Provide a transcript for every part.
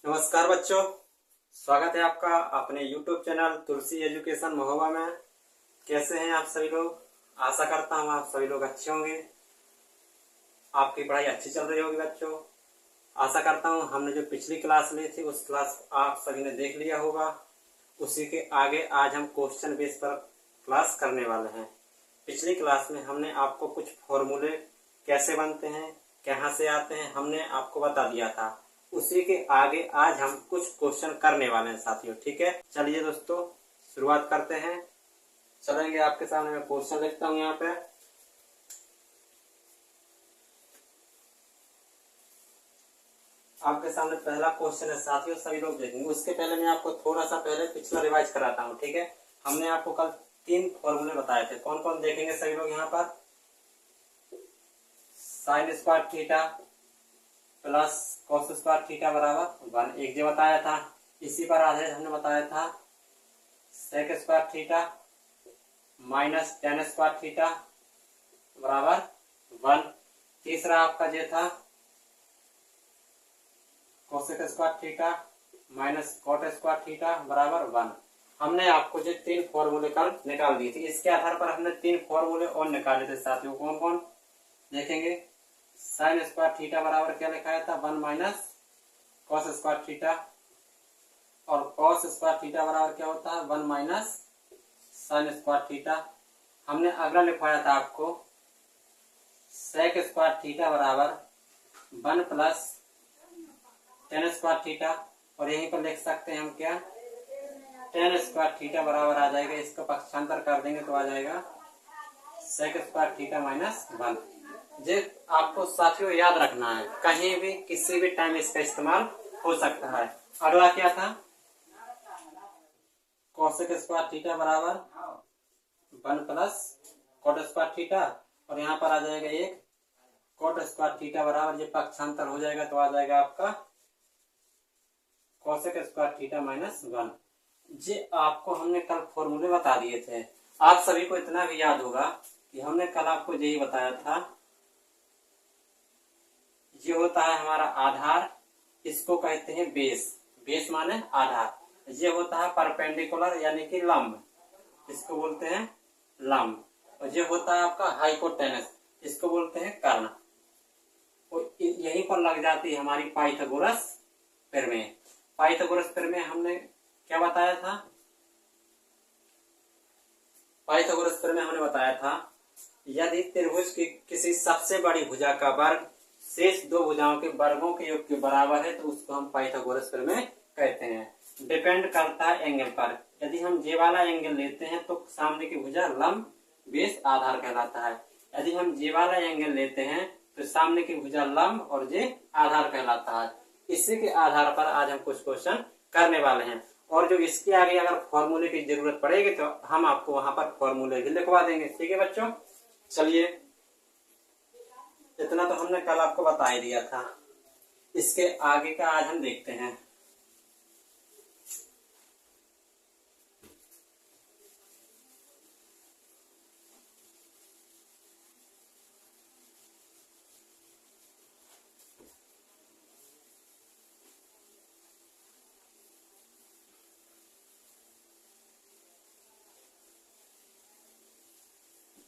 नमस्कार बच्चों, स्वागत है आपका अपने YouTube चैनल तुलसी एजुकेशन महोबा में। कैसे हैं आप सभी लोग? आशा करता हूं आप सभी लोग अच्छे होंगे। आपकी पढ़ाई अच्छी चल रही होगी बच्चों। आशा करता हूं हमने जो पिछली क्लास ली थी उस क्लास आप सभी ने देख लिया होगा। उसी के आगे आज हम क्वेश्चन बेस पर क्लास करने वाले हैं। पिछली क्लास में हमने आपको कुछ फॉर्मूले कैसे बनते हैं, कहाँ से आते हैं, हमने आपको बता दिया था। उसी के आगे आज हम कुछ क्वेश्चन करने वाले हैं साथियों। ठीक है, चलिए दोस्तों शुरुआत करते हैं। चलेंगे आपके सामने मैं क्वेश्चन लिखता हूँ यहाँ पे। आपके सामने पहला क्वेश्चन है साथियों, सभी लोग देखेंगे। उसके पहले मैं आपको थोड़ा सा पहले पिछला रिवाइज कराता हूँ। ठीक है, हमने आपको कल 3 फॉर्मूले बताए थे। कौन कौन देखेंगे सभी लोग यहाँ पर? Sine square theta plus cos square theta बराबर 1 एक जो बताया था। इसी पर आधारित हमने बताया था sec square theta minus tan square theta बराबर 1। तीसरा आपका जो था cosec square theta minus cot square theta बराबर 1। हमने आपको जो 3 फॉर्मूले कल निकाल दिए थे, इसके आधार पर हमने 3 फॉर्मूले और निकाले थे साथियों। कौन कौन देखेंगे? साइन स्क्वायर थीटा बराबर क्या लिखाया था? 1 माइनस कॉस स्क्वायर थीटा, और कॉस स्क्वायर थीटा बराबर क्या होता है? 1 माइनस साइन स्क्वायर थीटा। हमने अगला लिखवाया था आपको सेक स्क्वायर थीटा बराबर 1 प्लस टेन स्क्वायर थीटा, और यहीं पर लिख सकते हैं हम क्या? टेन स्क्वायर थीटा बराबर आ जाएगा, इसका पक्षांतर कर देंगे तो आ जाएगा सेक स्क्वायर थीटा माइनस 1। जे आपको साथियों याद रखना है, कहीं भी किसी भी टाइम इसका इस्तेमाल हो सकता है। अगला क्या था? कोसेक स्क्वायर थीटा बराबर 1 प्लस कॉट स्क्वायर थीटा, और यहाँ पर आ जाएगा एक कॉट स्क्वायर थीटा बराबर, ये पक्षांतर हो जाएगा तो आ जाएगा आपका कोसेक स्क्वायर थीटा माइनस 1। ये आपको हमने कल फॉर्मूले बता दिए थे। आप सभी को इतना भी याद होगा कि हमने कल आपको यही बताया था, ये होता है हमारा आधार, इसको कहते हैं बेस। बेस माने आधार। ये होता है परपेंडिकुलर यानी कि लंब, इसको बोलते हैं लंब। और ये होता है आपका हाइपोटेनस, इसको बोलते हैं कर्ण। और यहीं पर लग जाती है हमारी पाइथागोरस प्रमेय। पाइथागोरस प्रमेय हमने क्या बताया था? पाइथागोरस प्रमेय हमने बताया था, यदि त्रिभुज की किसी सबसे बड़ी भुजा का वर्ग शेष 2 भुजाओं के वर्गों के योग के बराबर है तो उसको हम पाइथागोरस प्रमेय कहते हैं। डिपेंड करता है एंगल पर। यदि हम जे वाला एंगल लेते हैं तो सामने की भुजा लंब बेस आधार कहलाता है। यदि हम जे वाला एंगल लेते हैं तो सामने की भुजा लंब और जे आधार कहलाता है। इसी के आधार पर आज हम कुछ क्वेश्चन करने वाले हैं, और जो इसके आगे अगर फॉर्मूले की जरूरत पड़ेगी तो हम आपको वहां पर फॉर्मूले भी लिखवा देंगे। ठीक है बच्चों, चलिए इतना तो हमने कल आपको बता ही दिया था। इसके आगे का आज हम देखते हैं।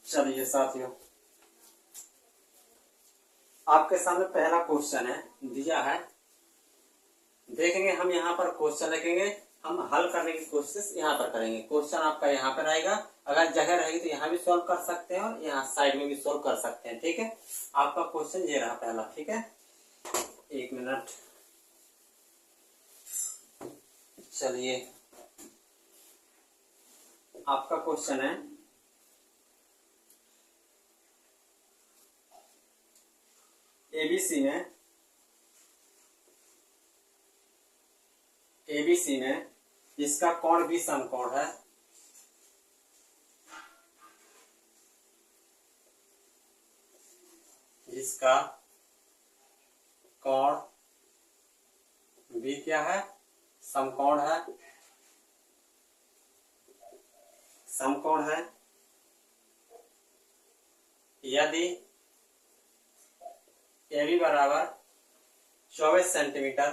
चलिए साथियों, आपके सामने पहला क्वेश्चन है दिया है। देखेंगे हम यहाँ पर क्वेश्चन लिखेंगे, हम हल करने की कोशिश यहाँ पर करेंगे। क्वेश्चन आपका यहाँ पर आएगा, अगर जगह रहेगी तो यहाँ भी सॉल्व कर सकते हैं और यहाँ साइड में भी सॉल्व कर सकते हैं। ठीक है, आपका क्वेश्चन ये रहा पहला। ठीक है, 1 मिनट। चलिए आपका क्वेश्चन है, एबीसी में जिसका कोण भी समकोण है, जिसका कोण भी क्या है? समकोण है। समकोण है यदि AB बराबर 24 सेंटीमीटर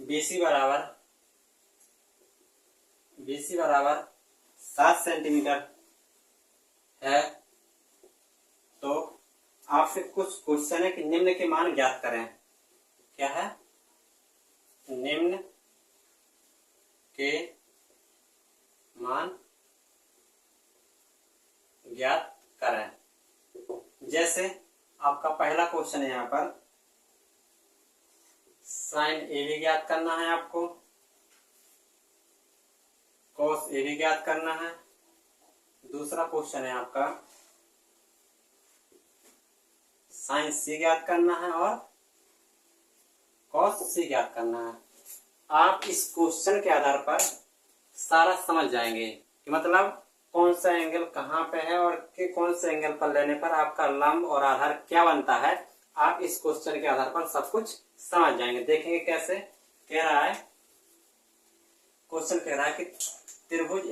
BC बराबर 7 सेंटीमीटर है, तो आपसे कुछ क्वेश्चन है कि निम्न के मान ज्ञात करें। क्या है? निम्न के मान ज्ञात करें। जैसे आपका पहला क्वेश्चन है, यहाँ पर साइन ए भी ज्ञात करना है आपको, कॉस ए भी ज्ञात करना है। दूसरा क्वेश्चन है आपका साइन सी ज्ञात करना है और कॉस सी ज्ञात करना है। आप इस क्वेश्चन के आधार पर सारा समझ जाएंगे कि मतलब कौन सा एंगल कहाँ पे है और कि कौन से एंगल पर लेने पर आपका लंब और आधार क्या बनता है। आप इस क्वेश्चन के आधार पर सब कुछ समझ जाएंगे। देखेंगे कैसे। कह रहा है, क्वेश्चन कह रहा है कि त्रिभुज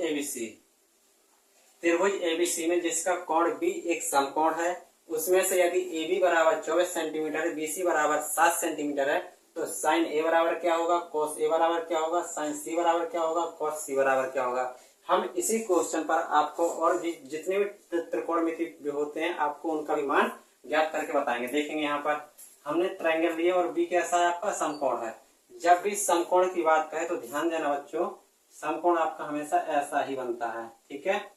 एबीसी में जिसका कोण बी एक समकोण है, उसमें से यदि ए बी बराबर 24 सेंटीमीटर, बीसी बराबर 7 सेंटीमीटर है, तो साइन ए बराबर क्या होगा, कॉस ए बराबर क्या होगा, साइन सी बराबर क्या होगा, कॉस सी बराबर क्या होगा। हम इसी क्वेश्चन पर आपको और भी जितने भी त्रिकोणमिति होते हैं आपको उनका भी मान ज्ञात करके बताएंगे। देखेंगे यहाँ पर हमने ट्रायंगल लिया और बी कैसा है आपका, समकोण है। जब भी समकोण की बात करें तो ध्यान देना बच्चों, समकोण आपका हमेशा ऐसा ही बनता है। ठीक है,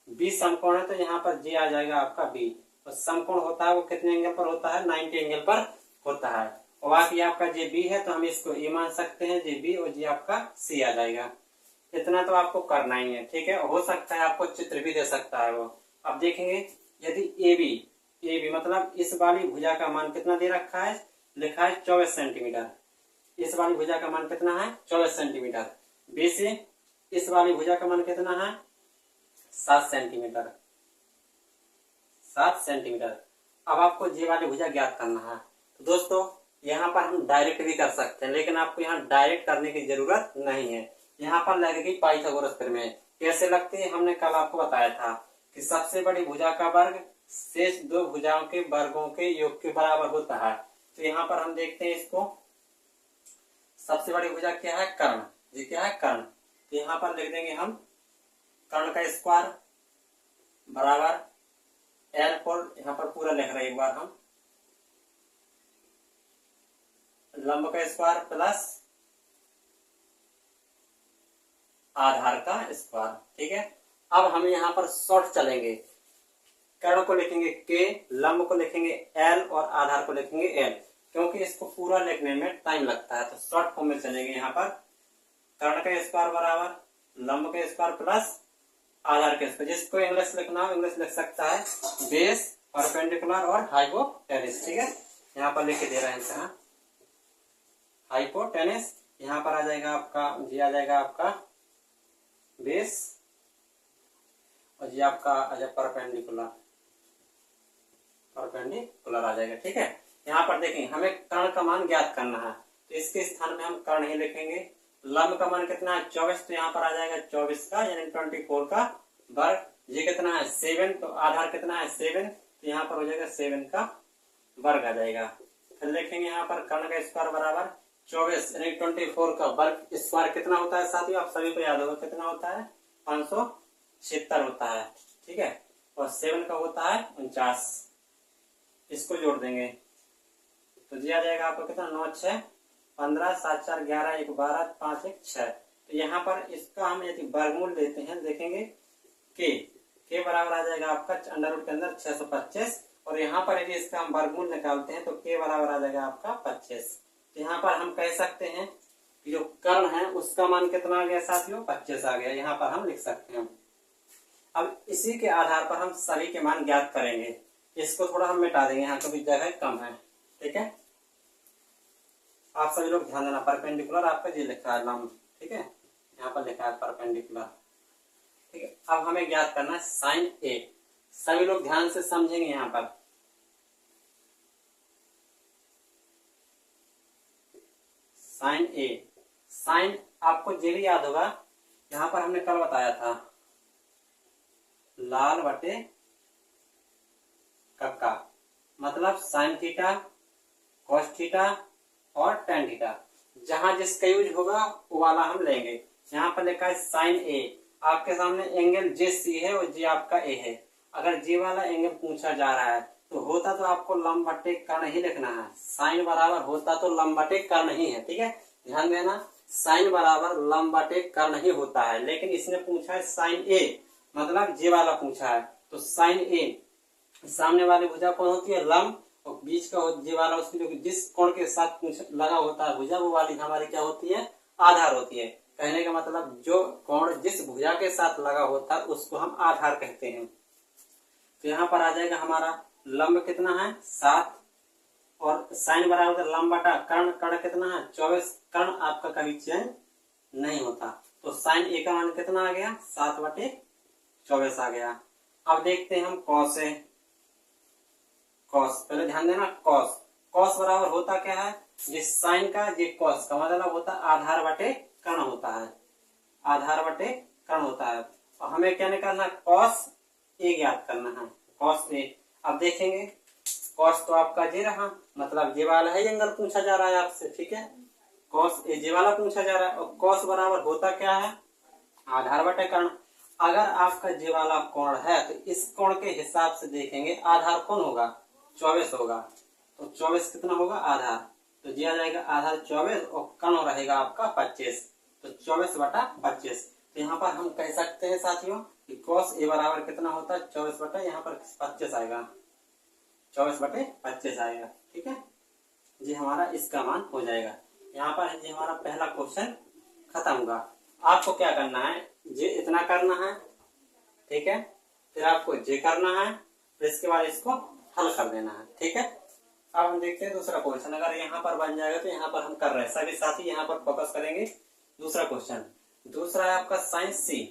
बी समकोण है तो यहाँ पर जी आ जाएगा आपका बी। तो समकोण होता है वो कितने एंगल पर होता है, 90 एंगल पर होता है। और बाकी आपका जे बी है तो हम इसको ए मान सकते हैं, जे बी, और जी आपका सी आ जाएगा। इतना तो आपको करना ही है। ठीक है, हो सकता है आपको चित्र भी दे सकता है वो। अब देखेंगे यदि ए बी मतलब इस वाली भुजा का मान कितना दे रखा है, लिखा है 24 सेंटीमीटर। इस वाली भुजा का मान कितना है, 24 सेंटीमीटर। बी से इस वाली भुजा का मान कितना है, 7 सेंटीमीटर। 7 सेंटीमीटर। अब आपको जे वाली भुजा ज्ञात करना है। तो दोस्तों यहाँ पर हम डायरेक्ट भी कर सकते हैं, लेकिन आपको यहाँ डायरेक्ट करने की जरूरत नहीं है। यहाँ पर लगेगी पाइथागोरस प्रमेय। कैसे लगती है, हमने कल आपको बताया था कि सबसे बड़ी भुजा का वर्ग शेष दो भुजाओं के वर्गों के योग के बराबर होता है। तो यहाँ पर हम देखते हैं इसको, सबसे बड़ी भुजा क्या है, कर्ण। ये क्या है, कर्ण। तो यहाँ पर लिख देंगे हम कर्ण का स्क्वायर बराबर एल पर, यहाँ पर पूरा लिख रहे हैं एक बार हम, लंब का स्क्वायर प्लस आधार का स्क्वायर। ठीक है, अब हम यहाँ पर शॉर्ट चलेंगे। कर्ण को लिखेंगे के, लंब को लिखेंगे एल और आधार को लिखेंगे एल, क्योंकि इसको पूरा लिखने में टाइम लगता है। तो शॉर्ट फॉर्म में चलेंगे। यहाँ पर कर्ण का स्क्वायर बराबर लंब का स्क्वायर प्लस आधार के स्क्वायर। जिसको इंग्लिश लिखना हो इंग्लिश लिख सकता है, बेस, परपेंडिकुलर और हाइपोटेनिस। ठीक है, यहाँ पर लिख के दे रहे हैं हाइपोटेनिस। यहाँ पर आ जाएगा आपका जी, आ जाएगा आपका बेस, और जी आपका आ जाएगा परपेंडिकुलर आ जाएगा। ठीक है, यहाँ पर देखें हमें कर्ण का मान ज्ञात करना है, तो इसके स्थान में हम कर्ण ही लिखेंगे। लंब का मान कितना है, 24, तो यहाँ पर आ जाएगा 24 का यानी 24 का वर्ग। ये कितना है, 7, तो आधार कितना है 7, तो यहाँ पर हो जाएगा 7 का वर्ग आ जाएगा। फिर देखेंगे यहाँ पर कर्ण का स्क्वायर बराबर 24 यानी 24 का वर्ग स्क्वायर कितना होता है साथियों, आप सभी को याद होगा कितना होता है, 576 होता है। ठीक है, और 7 का होता है 49। इसको जोड़ देंगे तो जी आ जाएगा आपको कितना, 9 6 15 7 4 11 1 12 5 1 6। तो यहाँ पर इसका हम यदि वर्गमूल लेते हैं, देखेंगे के बराबर आ जाएगा आपका अंडर रूट के अंदर 625, और यहाँ पर यदि इसका हम वर्गमूल निकालते हैं तो के बराबर आ जाएगा आपका 25। तो यहाँ पर हम कह सकते हैं कि जो कर्ण है उसका मान कितना आ गया साथियों, 25 आ गया। यहाँ पर हम लिख सकते हैं। अब इसी के आधार पर हम सभी के मान ज्ञात करेंगे। इसको थोड़ा हम मिटा देंगे, यहाँ क्योंकि जगह कम है। ठीक है, आप सभी लोग ध्यान देना, परपेंडिकुलर आपका ये लिखा है लंब। ठीक है, यहाँ पर लिखा है परपेंडिकुलर। ठीक है, अब हमें ज्ञात करना है साइन ए। सभी लोग ध्यान से समझेंगे। यहाँ पर साइन ए, साइन आपको ये भी याद होगा, यहाँ पर हमने कल बताया था लाल बटे कक्का, मतलब साइन थीटा, कॉस थीटा और टेन थीटा। जहां जिसका यूज होगा वो वाला हम लेंगे। यहाँ पर लिखा है साइन ए, आपके सामने एंगल जे सी है और जे आपका ए है। अगर जे वाला एंगल पूछा जा रहा है तो होता तो आपको लंब बटे कर्ण ही लिखना है। साइन बराबर होता तो लंब बटे कर्ण ही है, ठीक है, ध्यान देना। साइन बराबर लंब बटे कर्ण ही होता है, लेकिन इसने पूछा है साइन ए, मतलब जे वाला पूछा है। तो साइन ए, सामने वाली भुजा कौन होती है, लंब, और बीच का जे वाला उसकी जो जिस कोण के साथ लगा होता है भुजा, वो वाली हमारी क्या होती है, आधार होती है। कहने का मतलब जो कोण जिस भुजा के साथ लगा होता है उसको हम आधार कहते हैं। तो यहाँ पर आ जाएगा हमारा लंब कितना है 7, और साइन बराबर लंब बटा कर्ण, कर्ण कितना है 24, कर्ण आपका कभी चेंज नहीं होता। तो साइन ए का मान कितना आ गया 7/24 आ गया। अब देखते हैं हम कॉस है। कॉस पहले ध्यान देना, कॉस, कॉस बराबर होता क्या है, जिस साइन का ये कॉस का मतलब होता है आधार बटे कर्ण होता है, आधार बटे कर्ण होता है। और हमें क्या निकालना है, कॉस ए ज्ञात करना है, कॉस ए। अब देखेंगे कॉस तो आपका जे रहा, मतलब जे वाला है एंगल पूछा जा रहा है आपसे, ठीक है, कॉस ए जे वाला पूछा जा रहा है। और कॉस बराबर होता क्या है, आधार बटे कर्ण। अगर आपका जे वाला कोण है तो इस कोण के हिसाब से देखेंगे आधार कौन होगा, 24 होगा। तो 24 कितना होगा आधार, तो जे आ जाएगा आधार 24 और कर्ण रहेगा आपका 25, तो 24/25। तो यहाँ पर हम कह सकते हैं साथियों कि कॉस ए बराबर कितना होता है 24 बटा, यहाँ पर 25 आएगा, 24/25 आएगा, ठीक है जी, हमारा इसका मान हो जाएगा। यहाँ पर ये हमारा पहला क्वेश्चन खत्म हुआ। आपको क्या करना है, जे इतना करना है, ठीक है, फिर आपको जे करना है, फिर इसके बाद इसको हल कर देना है, ठीक है। अब हम देखते हैं दूसरा क्वेश्चन, अगर यहाँ पर बन जाएगा तो यहाँ पर हम कर रहे हैं, सभी साथी यहाँ पर फोकस करेंगे। दूसरा क्वेश्चन, दूसरा है आपका साइन सी,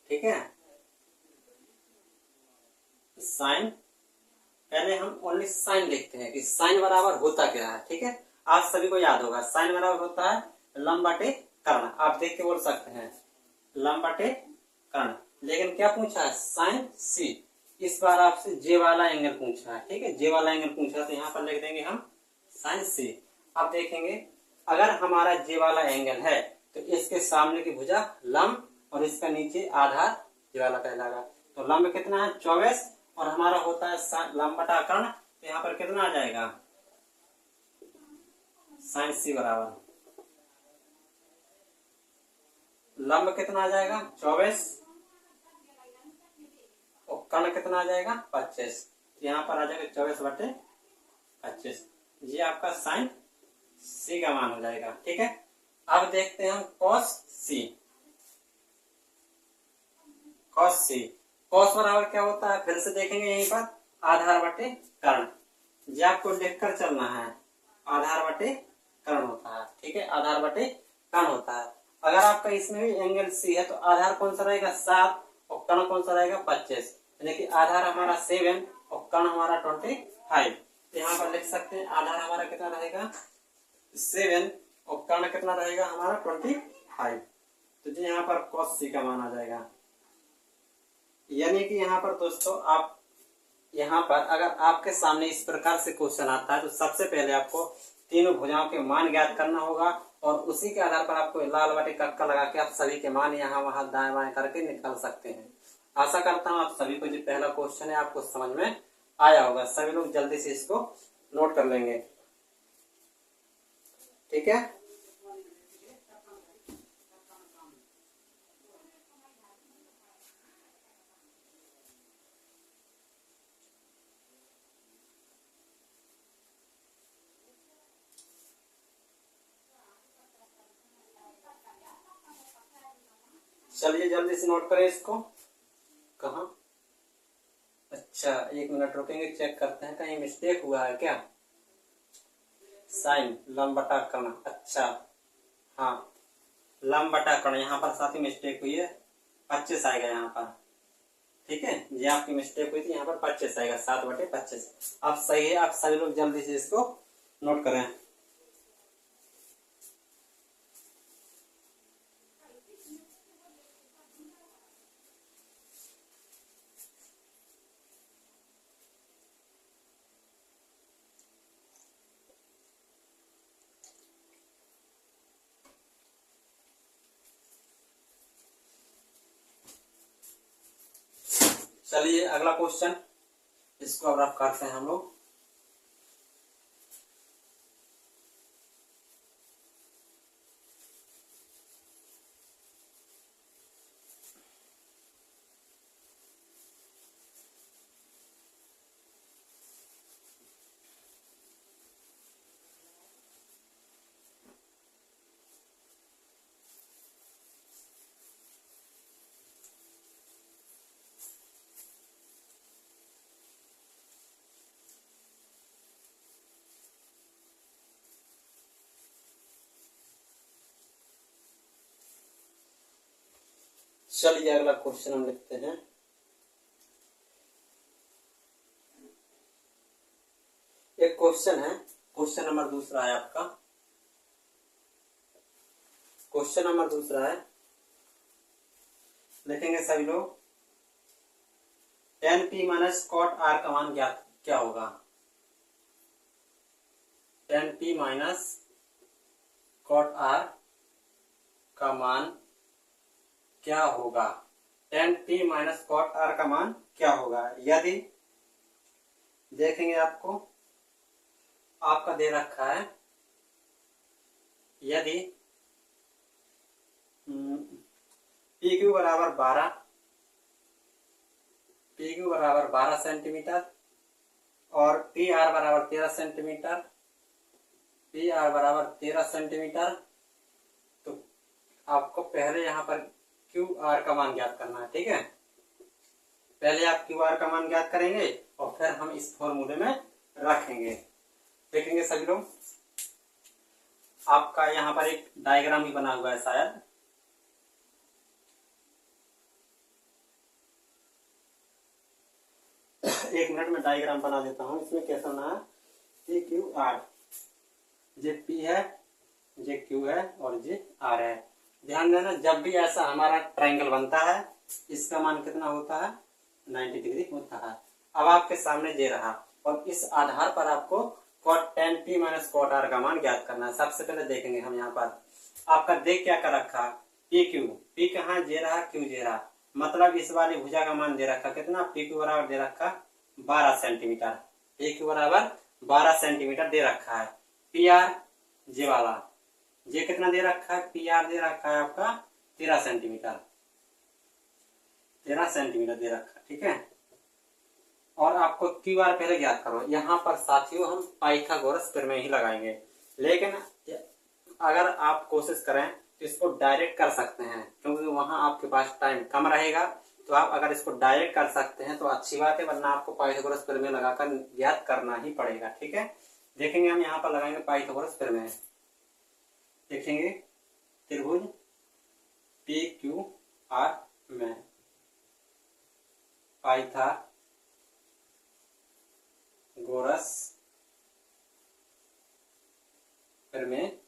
ठीक है, साइन, पहले हम ओनली साइन देखते हैं कि साइन बराबर होता क्या है, ठीक है। आप सभी को याद होगा साइन बराबर होता है लंब बटे कर्ण, आप देख के बोल सकते हैं लंब बटे कर्ण। लेकिन क्या पूछा है साइन सी, इस बार आपसे जे वाला एंगल पूछा है, ठीक है, जे वाला एंगल पूछा है, तो यहाँ पर लिख देंगे हम साइन सी। अब देखेंगे अगर हमारा जे वाला एंगल है तो इसके सामने की भुजा लंब और इसका नीचे आधार जे वाला कहलाएगा। तो लंब कितना है 24 और हमारा होता है लंब बटा कर्ण, तो यहाँ पर कितना आ जाएगा साइन सी बराबर लंब कितना आ जाएगा 24 और कर्ण कितना आ जाएगा 25, यहाँ पर आ जाएगा 24/25, ये आपका साइन सी का मान हो जाएगा, ठीक है। अब देखते हैं हम कॉस सी। कॉस सी, कॉस बराबर क्या होता है, फिर से देखेंगे यहीं पर आधार बटे कर्ण, ये आपको देखकर चलना है, आधार बटे कर्ण होता है, ठीक है, आधार बटे कर्ण होता है। अगर आपका इसमें भी एंगल सी है तो आधार कौन सा रहेगा 7 और कर्ण कौन सा रहेगा 25, यानी कि आधार हमारा 7 और कर्ण हमारा 25। तो यहाँ पर लिख सकते हैं आधार हमारा कितना रहेगा 7 और कर्ण कितना रहेगा हमारा 25। तो जी यहाँ पर cos c का मान आ जाएगा। यानी कि यहाँ पर दोस्तों आप यहाँ पर अगर आपके सामने इस प्रकार से क्वेश्चन आता है तो सबसे पहले आपको तीनों भुजाओं के मान ज्ञात करना होगा और उसी के आधार पर आपको लाल बटे कक्का लगा के आप सभी के मान यहाँ वहां दाएं बाएं करके निकाल सकते हैं। आशा करता हूँ आप सभी को जो पहला क्वेश्चन है आपको समझ में आया होगा, सभी लोग जल्दी से इसको नोट कर लेंगे, ठीक है। चलिए जल्दी से नोट करें इसको। कहा, अच्छा 1 मिनट रुकेंगे, चेक करते हैं कहीं मिस्टेक हुआ है क्या। साइन लंब बटा कर्ण, अच्छा हाँ लंब बटा कर्ण, यहाँ पर साथ ही मिस्टेक हुई है 25 आएगा यहाँ पर, ठीक है, ये आपकी मिस्टेक हुई थी, यहाँ पर 25 आएगा 7/25। अब सही है, आप सभी लोग जल्दी से इसको नोट करें। चलिए अगला क्वेश्चन, इसको अब रफ करते हैं हम लोग। चलिए अगला क्वेश्चन हम लिखते हैं। एक क्वेश्चन है, क्वेश्चन नंबर दूसरा है आपका। क्वेश्चन नंबर दूसरा है, लिखेंगे सभी लोग। tan p minus cot r का मान क्या होगा? tan p minus cot r का मान क्या होगा? tan p minus cot r का मान क्या होगा? यदि देखेंगे आपका दे रखा है, यदि पी क्यू बराबर 12 सेंटीमीटर और पी आर बराबर 13 सेंटीमीटर, तो आपको पहले यहाँ पर क्यू आर का मान ज्ञात करना है। ठीक है, पहले आप क्यू आर का मान ज्ञात करेंगे और फिर हम इस फॉर्मूले में रखेंगे। देखेंगे सभी लोग, आपका यहाँ पर एक डायग्राम भी बना हुआ है शायद, एक मिनट में डायग्राम बना देता हूँ। इसमें कैसा होना है, ये क्यू आर, जे पी है, जे क्यू है और जे आर है। ध्यान देना, जब भी ऐसा हमारा ट्रायंगल बनता है, इसका मान कितना होता है? 90 डिग्री होता है। अब आपके सामने जे रहा और इस आधार पर आपको cot tan p minus cot r का मान ज्ञात करना है। सबसे पहले देखेंगे हम यहाँ पर आपका देख क्या कर रखा, पी क्यू, पी कहाँ जे रहा, क्यू जे रहा, मतलब इस वाली भुजा का मान दे रखा कितना, पी क्यू बराबर दे रखा 12 सेंटीमीटर, पी क्यू बराबर 12 सेंटीमीटर दे रखा है। पी आर जे वाला, जे कितना दे रखा है, पी आर दे रखा है आपका 13 सेंटीमीटर, 13 सेंटीमीटर दे रखा। ठीक है, और आपको क्यू आर पहले ज्ञात करो। यहाँ पर साथियों हम पाइथागोरस प्रमेय ही लगाएंगे, लेकिन अगर आप कोशिश करें तो इसको डायरेक्ट कर सकते हैं, क्योंकि वहां आपके पास टाइम कम रहेगा। तो आप अगर इसको डायरेक्ट कर सकते हैं तो अच्छी बात है, वरना आपको पाइथागोरस प्रमेय लगाकर ज्ञात करना ही पड़ेगा। ठीक है, देखेंगे हम यहाँ पर लगाएंगे पाइथागोरस प्रमेय। देखेंगे त्रिभुज पी क्यू आर में पाइथागोरस प्रमेय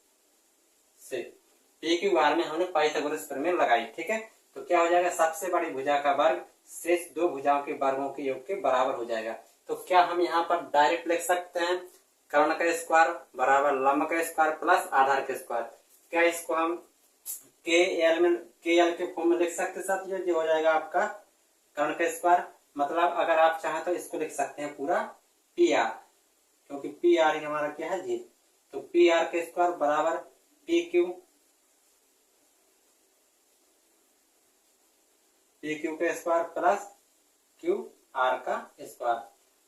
से पी क्यू आर में हमने पाइथागोरस प्रमेय लगाई। ठीक है, तो क्या हो जाएगा, सबसे बड़ी भुजा का वर्ग शेष दो भुजाओं के वर्गों के योग के बराबर हो जाएगा। तो क्या हम यहाँ पर डायरेक्ट लिख सकते हैं, कर्ण का स्क्वायर बराबर लंब का स्क्वायर प्लस आधार का स्क्वायर। क्या इसको हम के एल के फॉर्म में लिख सकते साथियों? जो हो जाएगा आपका कर्ण का स्क्वायर, मतलब अगर आप चाहें तो इसको लिख सकते हैं पूरा पी आर, क्योंकि पी आर ही हमारा क्या है जी। तो पी आर के स्क्वायर बराबर पी क्यू के स्क्वायर प्लस क्यू आर का स्क्वायर।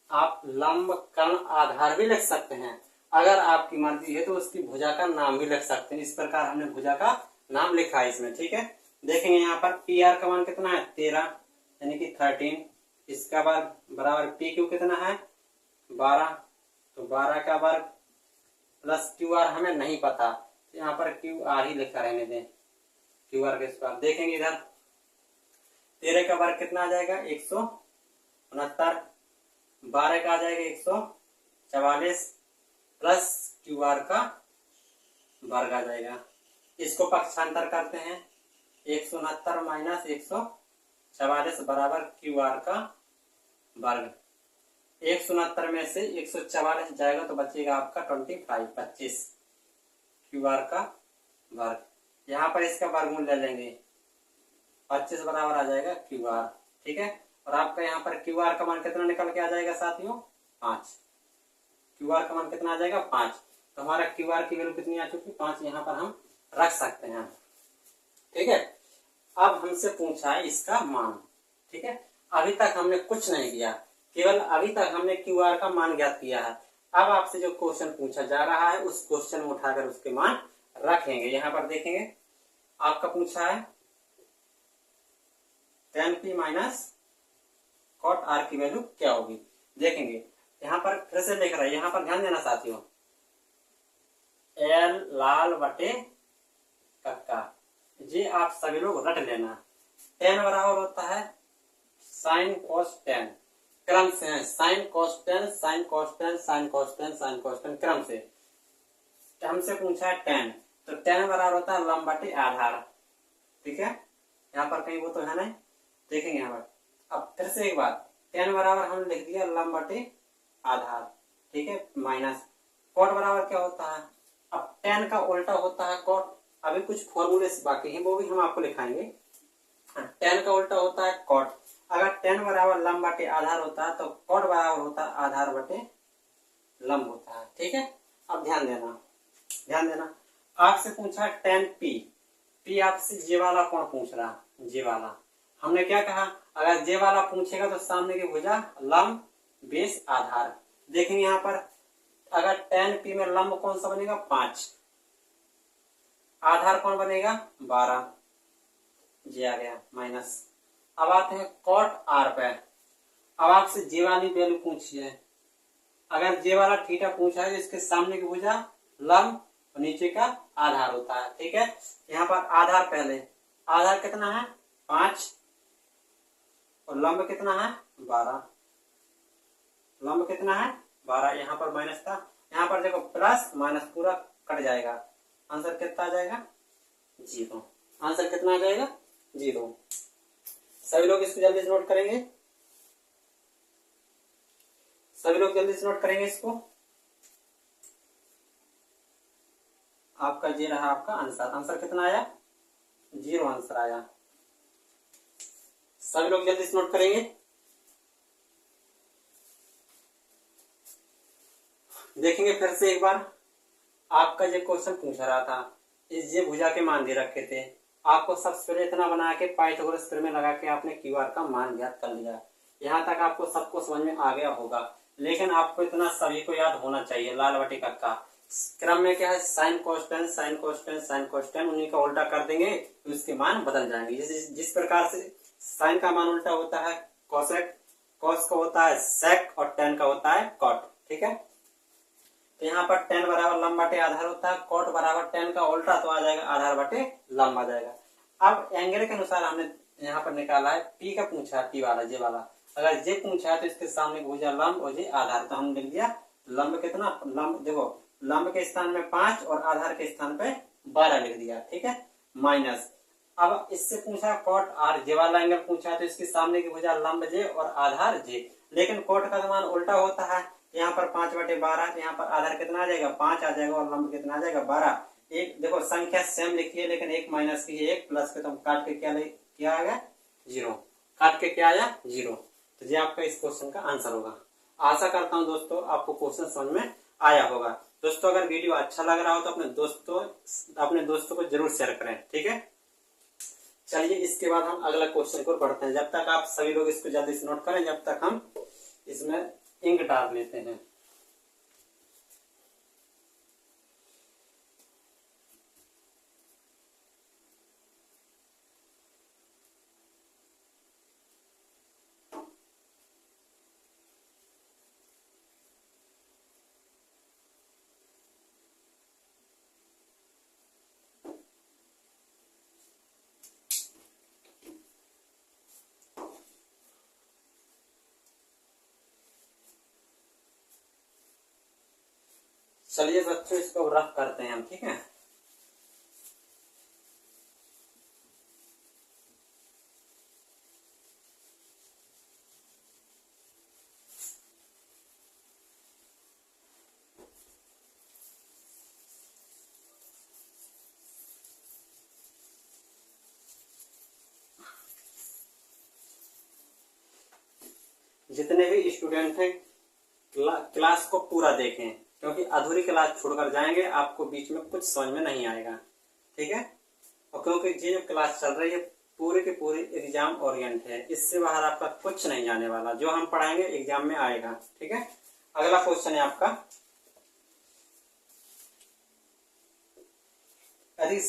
आप लंब कर्ण आधार भी लिख सकते हैं, अगर आपकी मर्जी है तो उसकी भुजा का नाम भी लिख सकते हैं। इस प्रकार हमने भुजा का नाम लिखा है इसमें। ठीक है, देखेंगे यहाँ पर पी आर का मान कितना है, 13 यानी कि 13, इसका वर्ग बराबर पी क्यू कितना है, 12, तो 12 का वर्ग प्लस क्यू आर हमें नहीं पता, तो यहाँ पर क्यू आर ही लिखा रहने दें, क्यू आर के स्क्वायर। देखेंगे इधर 13 का वर्ग कितना आ जाएगा, 169, 12 का आ जाएगा 144 प्लस क्यू आर का वर्ग आ जाएगा। इसको पक्षांतर करते हैं, 169 माइनस 144 बराबर क्यू आर का वर्ग। 169 में से 144 जाएगा तो बचेगा आपका 25 क्यू आर का वर्ग। यहाँ पर इसका वर्गमूल ले लेंगे, 25 बराबर आ जाएगा क्यू आर। ठीक है, और आपका यहाँ पर क्यू आर का मान कितना निकल के आ जाएगा साथियों, 5। क्यू आर का मान कितना आ जाएगा, 5। तो हमारा क्यू आर की वैल्यू कितनी आ चुकी, 5 यहाँ पर हम रख सकते हैं। ठीक है, अब हमसे पूछा है इसका मान। ठीक है, अभी तक हमने कुछ नहीं किया, केवल अभी तक हमने क्यू आर का मान ज्ञात किया है। अब आपसे जो क्वेश्चन पूछा जा रहा है उस क्वेश्चन में उठाकर उसके मान रखेंगे। यहाँ पर देखेंगे आपका पूछा है tan p minus cot r की वैल्यू क्या होगी। देखेंगे यहाँ पर फिर से लिख रहा है, यहाँ पर ध्यान देना साथियों, एल लाल बटे कक्का, ये आप सभी लोग रट लेना। tan बराबर होता है साइन cos tan, क्रम से है sine cos tan, sine cos tan, sine cos tan, sine cos tan, क्रम से। हमसे पूछा है tan, तो tan बराबर होता है लंब बटे आधार। ठीक है, यहाँ पर कहीं वो तो है नहीं, देखेंगे यहाँ पर। अब फिर से एक बार, tan बराबर हमने लिख दिया लंब बटे आधार। ठीक है, माइनस cot बराबर क्या होता है, अब tan का उल्टा होता है cot। अभी कुछ फॉर्मूले बाकी हैं, वो भी हम आपको लिखाएंगे। tan का उल्टा होता है cot। अगर tan बराबर लंब बटे आधार होता है तो cot बराबर होता है आधार बटे लंब होता है। ठीक है, अब ध्यान देना, आपसे पूछा tan p, p आपसे जे वाला कोण पूछ रहा, जे वाला। हमने क्या कहा, अगर जे वाला पूछेगा तो सामने की भुजा लंब बेस आधार। देखेंगे यहाँ पर, अगर tan p में लंब कौन सा बनेगा, 5, आधार कौन बनेगा, 12, जे आ गया माइनस। अब आते हैं cot r पे। अब आपसे जे वाली वैल्यू पूछी है, अगर जे वाला थीटा पूछा है तो इसके सामने की भुजा लंब और नीचे का आधार होता है। ठीक है, यहाँ पर आधार पहले, आधार कितना है 5 और लंब कितना है 12, लंब कितना है 12, यहाँ पर माइनस था, यहाँ पर देखो प्लस माइनस पूरा कट जाएगा, आंसर कितना आ जाएगा 0। आंसर कितना आ जाएगा 0। सभी लोग इसको जल्दी से नोट करेंगे, सभी लोग जल्दी से नोट करेंगे इसको। आपका ये रहा आपका आंसर। आंसर कितना आया 0 आंसर आया। सभी लोग जल्दी से नोट करेंगे। देखेंगे फिर से एक बार, आपका ये क्वेश्चन पूछा रहा था, इस ये भुजा के मान दे रखे थे, आपको सबसे पहले इतना बना के पाइथागोरस थ्योरम में लगा के आपने क्यू आर का मान ज्ञात कर लिया। यहाँ तक आपको सबको समझ में आ गया होगा, लेकिन आपको इतना सभी को याद होना चाहिए, लाल बटे का क्रम में क्या है, sine cos tan, sine cos tan, sine cos tan, उन्हीं का उल्टा कर देंगे तो उसके मान बदल जाएंगे। जिस प्रकार से साइन का मान उल्टा होता है कॉसेक, कॉस का होता है सेक और टेन का होता है कॉट। ठीक है, तो यहाँ पर टेन बराबर लंब बटे आधार होता है, कॉट बराबर टेन का उल्टा तो आ जाएगा आधार बटे लंब आ जाएगा। अब एंगल के अनुसार हमने यहाँ पर निकाला है, पी का पूछा है, पी वाला जे वाला, अगर जे पूछा है तो इसके सामने भुजा लंब और जे आधार, तो हम लिख दिया लंब कितना, लंब देखो लंब के स्थान में 5 और आधार के स्थान पे 12 लिख दिया। ठीक है, माइनस। अब इससे पूछा कॉट आर, जे वाला एंगल पूछा तो इसके सामने की भुजा लंब जे और आधार जे, लेकिन कॉट का मान उल्टा होता है, यहाँ पर 5/12, यहाँ पर आधार कितना आ जाएगा 5 आ जाएगा और लंब कितना आ जाएगा 12। एक देखो संख्या सेम लिखी है लेकिन एक माइनस की है, एक प्लस के, तो काट के क्या आ गया 0, काट के क्या आया 0। तो ये आपका इस क्वेश्चन का आंसर होगा। आशा करता हूँ दोस्तों आपको क्वेश्चन समझ में आया होगा। दोस्तों अगर वीडियो अच्छा लग रहा हो तो अपने दोस्तों को जरूर शेयर करें। ठीक है, चलिए इसके बाद हम अगला क्वेश्चन को बढ़ते हैं। जब तक आप सभी लोग इसको जल्दी से नोट करें, जब तक हम इसमें इंक डाल लेते हैं। चलिए बच्चों इसको रफ करते हैं हम। ठीक है, जितने भी स्टूडेंट हैं क्लास को पूरा देखें, क्योंकि अधूरी क्लास छोड़कर जाएंगे आपको बीच में कुछ समझ में नहीं आएगा। ठीक है, और क्योंकि ये जो क्लास चल रही है पूरे के पूरे एग्जाम ओरिएंट है, इससे बाहर आपका कुछ नहीं जाने वाला, जो हम पढ़ाएंगे एग्जाम में आएगा। ठीक है, अगला क्वेश्चन है आपका, यदि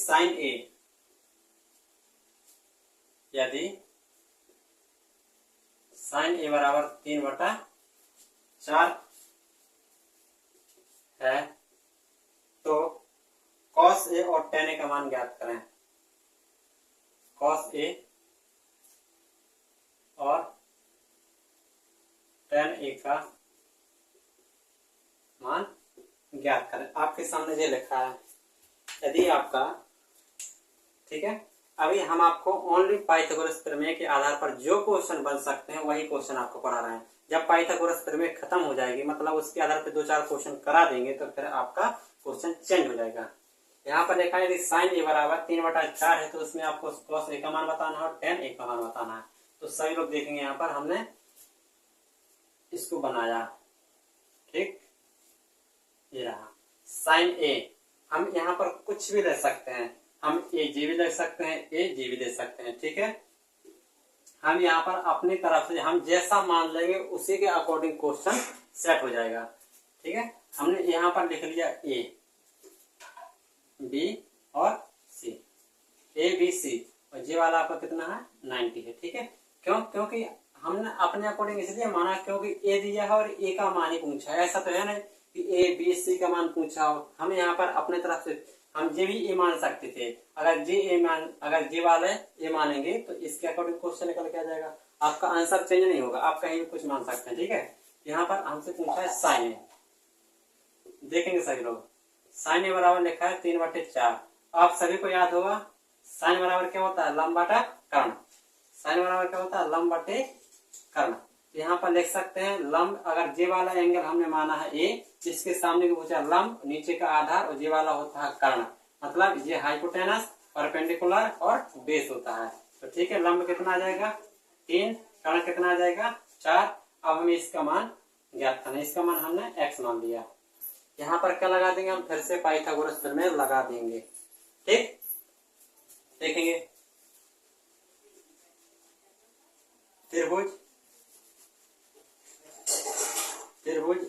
साइन ए बराबर 3/4 है तो cos ए और tan ए का मान ज्ञात करें। cos ए और tan ए का मान ज्ञात करें। आपके सामने ये लिखा है, यदि आपका, ठीक है, अभी हम आपको ओनली पाइथागोरस प्रमेय के आधार पर जो क्वेश्चन बन सकते हैं वही क्वेश्चन आपको पढ़ा रहे हैं। जब पाइथागोरस प्रमेय खत्म हो जाएगी, मतलब उसके आधार पर 2-4 क्वेश्चन करा देंगे, तो फिर आपका क्वेश्चन चेंज हो जाएगा। यहाँ पर लिखा है यदि साइन ए बराबर 3/4 है तो उसमें आपको cos ए का मान बताना है और tan ए का मान बताना है। तो सभी लोग देखेंगे, यहाँ पर हमने इसको बनाया। ठीक, ये रहा साइन ए। हम यहाँ पर कुछ भी ले सकते हैं, हम ए जी भी ले सकते हैं, ए जी भी ले सकते हैं। ठीक है, हम यहाँ पर अपनी तरफ से हम जैसा मान लेंगे उसी के अकॉर्डिंग क्वेश्चन सेट हो जाएगा। ठीक है, हमने यहाँ पर लिख लिया ए बी और सी, ए बी सी, और ये वाला आपका कितना है 90 है। ठीक है, क्यों? क्योंकि हमने अपने अकॉर्डिंग इसलिए माना क्योंकि ए दिया है और ए का मान ही पूछा है। ऐसा तो है नहीं कि ए बी सी का मान पूछा हो। हम यहाँ पर अपने तरफ से हम जे भी ए मान सकते थे। अगर जे वाले ए मानेंगे तो इसके अकॉर्डिंग क्वेश्चन निकल के आ जाएगा, आपका आंसर चेंज नहीं होगा, आप कहीं भी कुछ मान सकते हैं। ठीक है, यहाँ पर हमसे पूछा है साइन ए, देखेंगे सभी लोग। साइन ए बराबर लिखा है 3/4। आप सभी को याद होगा साइन बराबर क्या होता है, लंब बटा कर्ण। साइन बराबर क्या होता है, लंब बटे कर्ण। यहाँ पर लिख सकते हैं लंब, अगर जे वाला एंगल हमने माना है ए, जिसके सामने को पूछा लंब, नीचे का आधार, और जे वाला होता है कर्ण, मतलब ये हाइपोटेनस, परपेंडिकुलर और बेस होता है। तो ठीक है, लंब कितना आ जाएगा 3, कर्ण कितना आ जाएगा 4। अब हमें इसका मान ज्ञात करना है, इसका मान हमने x मान लिया। यहाँ पर क्या लगा देंगे, हम फिर से पाइथागोरस प्रमेय लगा देंगे। ठीक, देखेंगे त्रिभुज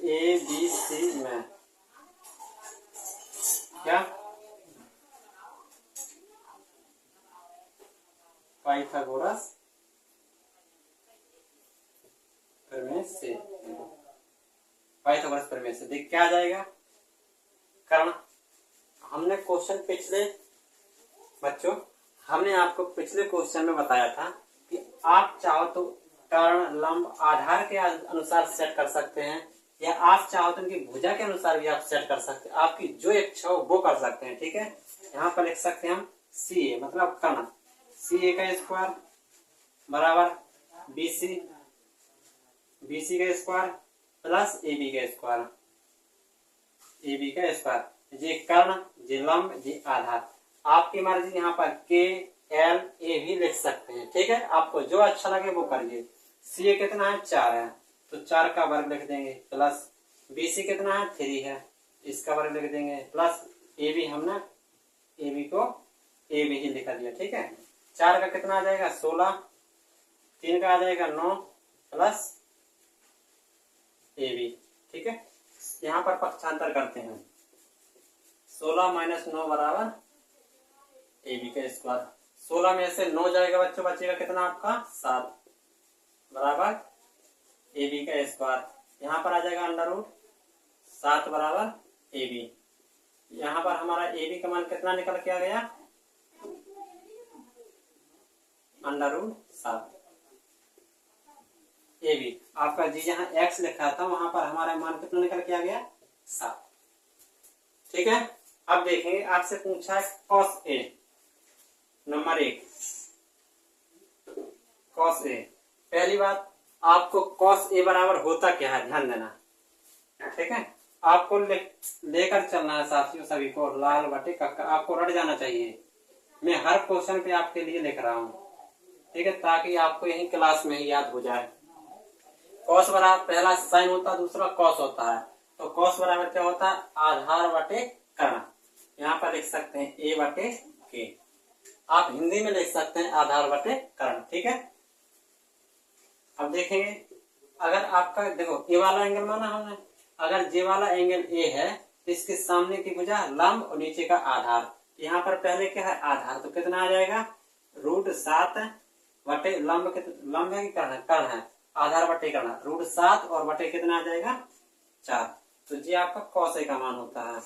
ए बी सी में क्या पाइथागोरस प्रमेय से देख क्या आ जाएगा, कर्ण। हमने क्वेश्चन पिछले बच्चों हमने आपको पिछले क्वेश्चन में बताया था कि आप चाहो तो कर्ण लंब आधार के अनुसार सेट कर सकते हैं, या आप चाहो तो उनकी भुजा के अनुसार भी आप सेट कर सकते हैं। आपकी जो इच्छा हो वो कर सकते हैं। ठीक है, यहाँ पर लिख सकते हैं हम सी ए मतलब कर्ण, सी ए का स्क्वायर बराबर बी सी का स्क्वायर प्लस ए बी का स्क्वायर, ये कर्ण, ये लंब, ये आधार। आपकी मर्जी, यहाँ पर के एल ए भी लिख सकते हैं। ठीक है, आपको जो अच्छा लगे वो करिए। सी ए कितना है 4 है, तो 4 का वर्ग लिख देंगे, प्लस बी सी कितना है 3 है, इसका वर्ग लिख देंगे, प्लस ए बी, हमने ए बी को ए बी ही लिखा दिया। ठीक है, 4 का कितना आ जाएगा 16, 3 का आ जाएगा 9 प्लस ए बी। ठीक है, यहाँ पर पक्षांतर करते हैं, 16 - 9 बराबर ए बी का स्क्वायर। 16 में से 9 जाएगा बच्चों, बचेगा कितना आपका 7 बराबर ए बी का स्क्वायर। यहाँ पर आ जाएगा √7 बराबर ए बी। यहाँ पर हमारा ए बी का मान कितना निकल के आ गया, √7 ए बी। आपका जी जहाँ x लिखा था वहां पर हमारा मान कितना निकल के आ गया 7। ठीक है, अब देखेंगे, आपसे पूछा है cos a, number 1 cos a। पहली बात, आपको cos a बराबर होता क्या है ध्यान देना। ठीक है, आपको लेकर चलना है साथियों, सभी को लाल बटे कक्का, आपको रट जाना चाहिए। मैं हर क्वेश्चन पे आपके लिए लिख रहा हूँ। ठीक है, ताकि आपको यही क्लास में ही याद हो जाए। कॉस बराबर पहला साइन होता है, दूसरा कॉस होता है। तो कॉस बराबर क्या होता है, आधार बटे कर्ण। यहाँ पर लिख सकते हैं ए बटे के, आप हिंदी में लिख सकते हैं आधार बटे कर्ण। ठीक है, अब देखेंगे अगर आपका देखो ए वाला एंगल माना हमने, अगर जे वाला एंगल ए है तो इसके सामने की भुजा लंब और नीचे का आधार। यहाँ पर पहले क्या है आधार, तो कितना आ जाएगा √7 बटे लंब है कि कर्ण है, कर्ण है, आधार बटे कर्ण, √7 और बटे कितना आ जाएगा 4। तो ये आपका कॉस ए का मान होता है।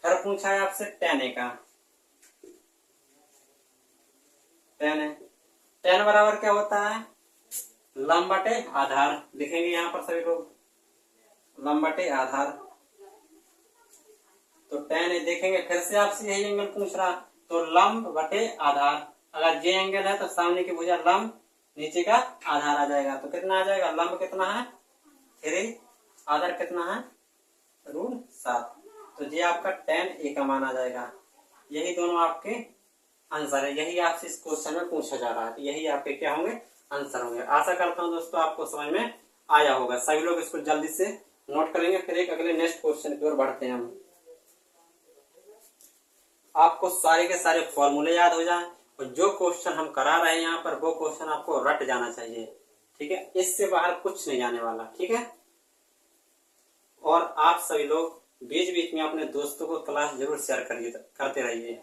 फिर पूछा है आपसे tan ए का, tan बराबर क्या होता है लंब बटे आधार, लिखेंगे यहाँ पर सभी लोग लंब बटे आधार। तो tan ए देखेंगे, फिर से आपसे यही एंगल पूछ रहा, तो लंब बटे आधार, अगर जे एंगल है तो सामने की भुजा लंब, नीचे का आधार आ जाएगा। तो कितना आ जाएगा, लंब कितना है 3, आधार कितना है √7। तो ये आपका tan ए का मान आ जाएगा। यही दोनों आपके आंसर है, यही आपसे इस क्वेश्चन में पूछा जा रहा है, तो यही आपके क्या होंगे आंसर होंगे। आशा करता हूँ दोस्तों आपको समझ में आया होगा। सभी लोग इसको जल्दी से नोट करेंगे, फिर एक अगले नेक्स्ट क्वेश्चन की ओर बढ़ते हैं हम। आपको सारे के सारे फॉर्मूले याद हो जाए और जो क्वेश्चन हम करा रहे हैं यहाँ पर वो क्वेश्चन आपको रट जाना चाहिए। ठीक है, इससे बाहर कुछ नहीं जाने वाला। ठीक है, और आप सभी लोग बीच बीच में अपने दोस्तों को क्लास जरूर शेयर करते रहिए।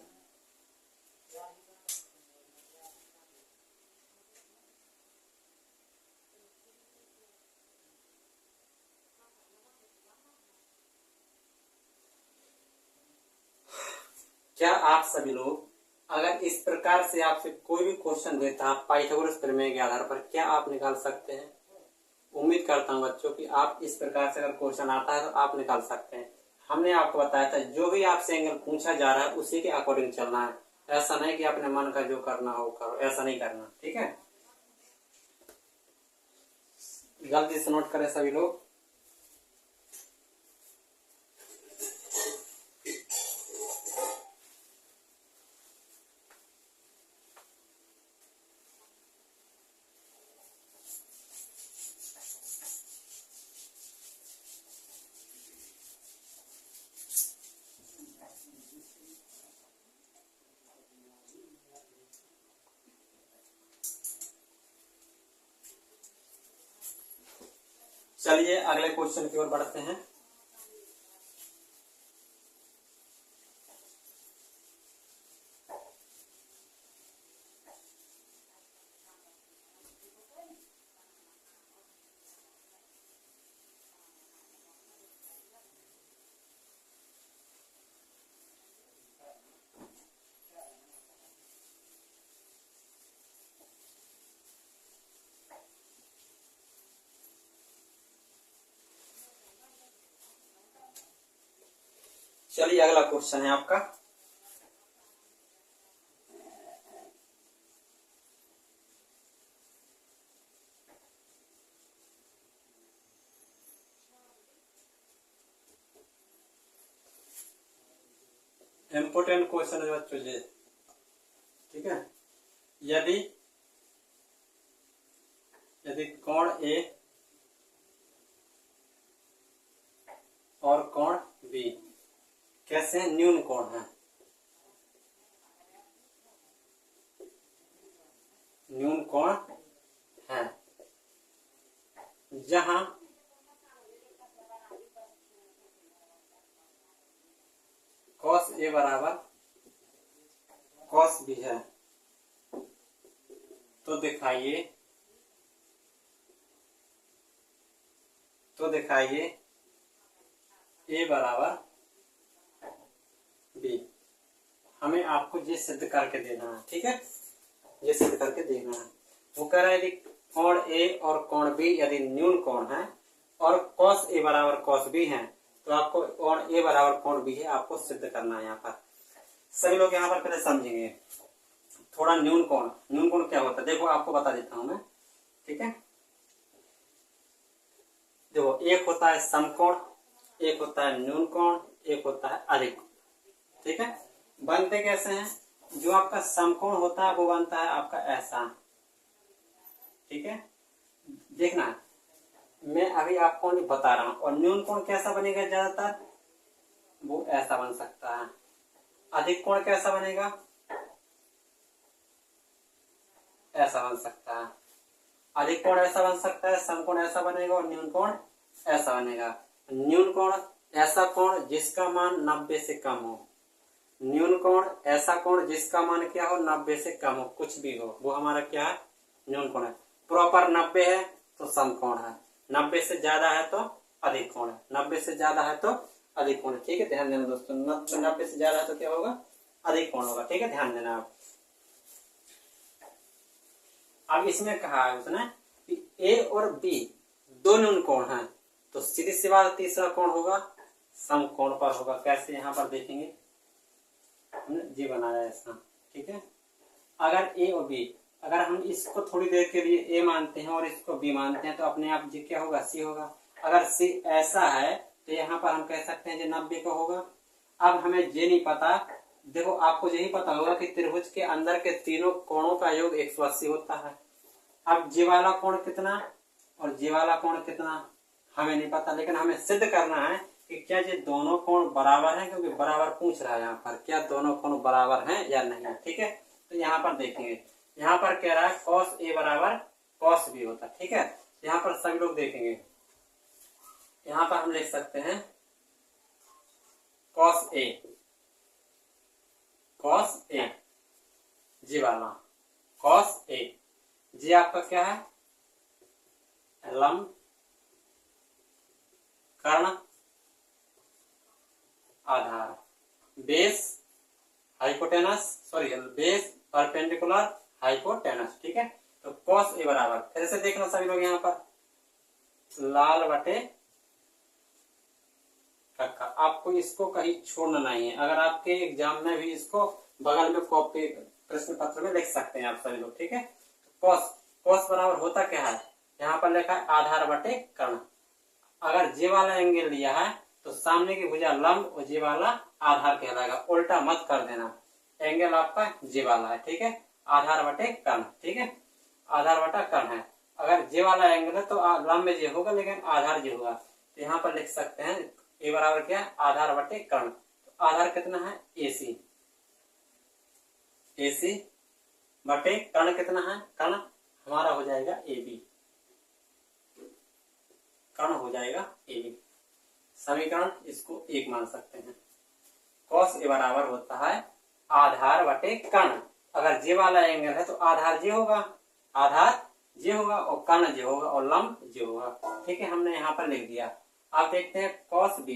क्या आप सभी लोग अगर इस प्रकार से आपसे कोई भी क्वेश्चन देता है पाइथागोरस प्रमेय के आधार पर, क्या आप निकाल सकते हैं? उम्मीद करता हूं बच्चों कि आप इस प्रकार से अगर क्वेश्चन आता है तो आप निकाल सकते हैं। हमने आपको बताया था जो भी आपसे एंगल पूछा जा रहा है उसी के अकॉर्डिंग चलना है, ऐसा नहीं कि अपने मन का जो करना हो करो, ऐसा नहीं करना। ठीक है, जल्दी से नोट करें सभी लोग। चलिए अगले क्वेश्चन की ओर बढ़ते हैं। चलिए अगला क्वेश्चन है आपका, इम्पोर्टेंट क्वेश्चन है बच्चों ये। ठीक है, यदि कोण ए और कोण बी कैसे न्यून कोण है, न्यून कोण है, जहां cos ए बराबर cos बी है, तो दिखाइए ए बराबर बी। हमें आपको ये सिद्ध करके देना है। ठीक है, ये सिद्ध करके देना है। वो कह रहा है यदि कोण ए और कोण बी यदि न्यून कोण है और cos ए बराबर cos बी है, तो आपको कोण ए बराबर कोण बी है आपको सिद्ध करना है। यहाँ पर सभी लोग यहाँ पर पहले समझेंगे थोड़ा। न्यून कोण क्या होता है देखो आपको बता देता हूं मैं। ठीक है, देखो एक होता है समकोण, एक होता है न्यून कोण, एक होता है अधिक कोण। ठीक है, बनते कैसे हैं, जो आपका समकोण होता है वो बनता है आपका ऐसा। ठीक है, देखना मैं अभी आपको नहीं बता रहा हूं। और न्यून कोण कैसा बनेगा ज्यादातर, वो ऐसा बन सकता है। अधिक कोण कैसा बनेगा, ऐसा बन सकता है। अधिक कोण ऐसा बन सकता है, समकोण ऐसा बनेगा, और न्यून कोण ऐसा बनेगा। न्यून कोण ऐसा कोण जिसका मान 90 से कम हो। न्यून कोण ऐसा कोण जिसका मान क्या हो, 90 से कम हो, कुछ भी हो, वो हमारा क्या है, न्यून कोण है। प्रॉपर 90 है तो समकोण है, 90 से ज्यादा है तो अधिक कोण है, 90 से ज्यादा है तो अधिक कोण है। ठीक है, ध्यान देना दोस्तों, 90 से ज्यादा है तो क्या होगा, अधिक कोण होगा। ठीक है, ध्यान देना आप। अब इसमें कहा है उसने कि ए और बी दो न्यून कोण हैं, तो सीधी सी बात तीसरा कोण होगा समकोण पर होगा। कैसे, यहाँ पर देखेंगे, हमने जी बनाया ऐसा। ठीक है, अगर ए और बी, अगर हम इसको थोड़ी देर के लिए ए मानते हैं और इसको बी मानते हैं तो अपने आप जी क्या होगा, सी होगा। अगर सी ऐसा है तो यहाँ पर हम कह सकते हैं जी 90 का होगा। अब हमें ये नहीं पता, देखो आपको यही पता होगा कि त्रिभुज के अंदर के तीनों कोणों का योग 180 होता है। अब जी वाला कोण कितना और जी वाला कोण कितना हमें नहीं पता, लेकिन हमें सिद्ध करना है कि क्या ये दोनों कोण बराबर हैं, क्योंकि बराबर पूछ रहा है यहाँ पर, क्या दोनों कोण बराबर हैं या नहीं। ठीक है, तो यहाँ पर देखेंगे, यहाँ पर कह रहा है cos A बराबर cos B होता है। ठीक है, यहाँ पर सभी लोग देखेंगे, यहाँ पर हम लिख सकते हैं cos A जी वाला cos A, जी आपका क्या है, लंब कर्ण आधार, base hypotenuse, sorry base perpendicular hypotenuse. ठीक है, तो cos A बराबर, फिर से देखना सभी लोग यहाँ पर लाल बटे कक्का। आपको इसको कहीं छोड़ना नहीं है, अगर आपके एग्जाम में भी इसको बगल में कॉपी प्रश्न पत्र में लिख सकते हैं आप सभी लोग। ठीक है, cos बराबर होता क्या है, यहाँ पर लिखा है आधार बटे कर्ण। अगर जे वाला एंगल लिया है तो सामने की भुजा लंब और जे वाला आधार कहलाएगा, उल्टा मत कर देना, एंगल आपका जे वाला है। ठीक है, आधार बटे कर्ण। ठीक है, आधार बटा कर्ण है। अगर जे वाला एंगल है तो लंब में जे होगा लेकिन आधार जे होगा, तो यहाँ पर लिख सकते हैं ए बराबर क्या है, आधार बटे कर्ण। तो आधार कितना है, AC बटे कर्ण कितना है, कर्ण हमारा हो जाएगा AB, कर्ण हो जाएगा AB। समीकरण इसको 1 मान सकते हैं। cos A बराबर होता है आधार बटे कर्ण। अगर जे वाला एंगल है तो आधार जे होगा, आधार जे होगा और कर्ण जे होगा और लंब जे होगा। ठीक है, हमने यहाँ पर लिख दिया। आप देखते हैं cos B,